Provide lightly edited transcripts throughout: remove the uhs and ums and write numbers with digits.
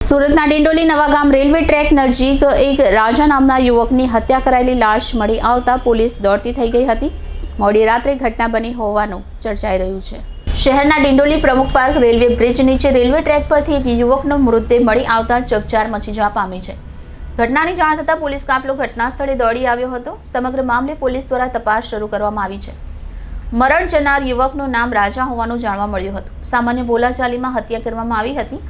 સુરતના Dindoli Navagam railway track નજીક એક રાજા નામના યુવકની હત્યા કરાયેલી લાશ મળી આવતા પોલીસ દોડતી થઈ ગઈ હતી. મોડી રાત્રે ઘટના બની હોવાનું ચર્ચાઈ રહ્યું છે. શહેરના ડિંડોલી પ્રમુખ પાર્ક રેલવે બ્રિજ નીચે રેલવે ટ્રેક પરથી એક યુવકનો મૃતદેહ મળી આવતા ચકચાર મચી જવા પામી છે. ઘટનાની જાણ થતાં પોલીસ કાફલો ઘટના સ્થળે દોડી આવ્યો હતો. સમગ્ર મામલે પોલીસ દ્વારા તપાસ શરૂ કરવામાં આવી છે. મરણ જનાર યુવકનું નામ રાજા હોવાનું જાણવા મળ્યું હતું. સામાન્ય બોલાચાલીમાં હત્યા કરવામાં આવી હતી.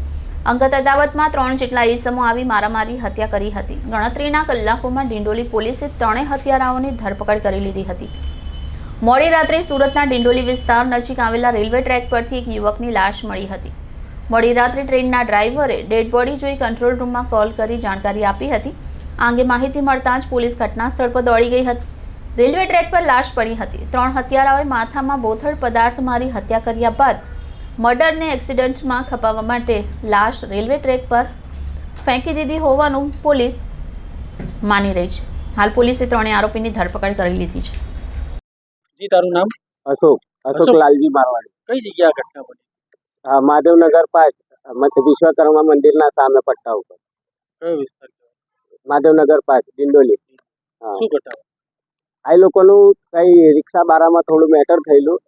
અંગત અદાવતમાં 3 જેટલા ઈસમો આવી મારામારી હત્યા કરી હતી. ગણતરીના કલાકોમાં ડિંડોલી પોલીસે 3 હત્યારાઓની ધરપકડ કરી લીધી હતી. મોડી રાત્રે સુરતના ડિંડોલી વિસ્તાર નજીક આવેલા રેલવે ટ્રેક પરથી એક યુવકની લાશ મળી હતી. મોડી રાત્રે ટ્રેનના ડ્રાઈવરે ડેડ બોડી જોઈ કંટ્રોલ રૂમમાં કોલ કરી જાણકારી આપી હતી. આ અંગે માહિતી મળતા જ પોલીસ ઘટના સ્થળ પર દોડી ગઈ હતી. રેલવે ટ્રેક પર લાશ પડી હતી. 3 હત્યારાઓએ માથામાં બોથડ પદાર્થ મારી હત્યા કર્યા બાદ મર્ડરને એક્સિડન્ટમાં ખપાવવા માટે લાશ રેલવે ટ્રેક પર ફેંકી દીધી હોવાનું પોલીસ માની રહી છે. હાલ પોલીસે 3 આરોપીની ધરપકડ કરી લીધી છે. જી, તારું નામ? અશોક લાલજી મારવાડી. કઈ જગ્યા ઘટના બની? મહાદેવનગર પાસ વિશ્વકર્મા મંદિરના સામે પટ્ટા ઉપર. કયો વિસ્તાર? મહાદેવનગર પાસ ડિંડોલી. શું ઘટના? આ લોકોનું કઈ રિક્ષા બારામાં થોડું મેટર થયેલું,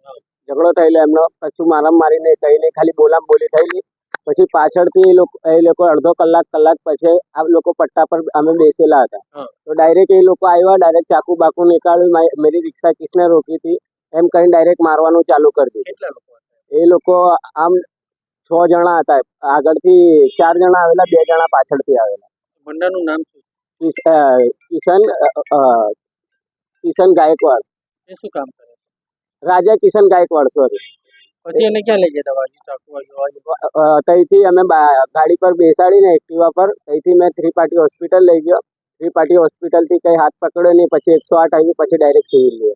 ઝઘડો થયેલો એમનો. કશું મારામ મારીને કહીને ખાલી બોલામ બોલી થયેલી. પછી પાછળથી એ લોકો અડધો કલાક પછી આ લોકો પટ્ટા પર અમે બેસેલા હતા. તો ડાયરેક્ટ એ લોકો આવ્યા, ડાયરેક્ટ ચાકુ બાકુ નીકાળ્યું. મેરી રિક્ષા કિસને રોકી હતી એમ કહીને ડાયરેક્ટ મારવાનું ચાલુ કરી દીધું. કેટલા લોકો? એ લોકો આમ 6 જણા હતા. આગળથી 4 જણા આવેલા, 2 જણા પાછળથી આવેલા. મંડાનું નામ શું? કિશન ગાયકવાડ. એ શું કામ કરે? રાજા કિશન ગાયકવાડ, સોરી. પછી એને ક્યાં લઈ ગયા? ત્યાંથી અમે ગાડી પર બેસાડીને એક્ટિવા પર ત્યાંથી મેં 3 પાર્ટી હોસ્પિટલ લઈ ગયો. 3 પાર્ટી હોસ્પિટલથી કંઈ હાથ પકડ્યો નહીં. પછી 108 આવી, પછી ડાયરેક્ટ સિવિલ ગયો.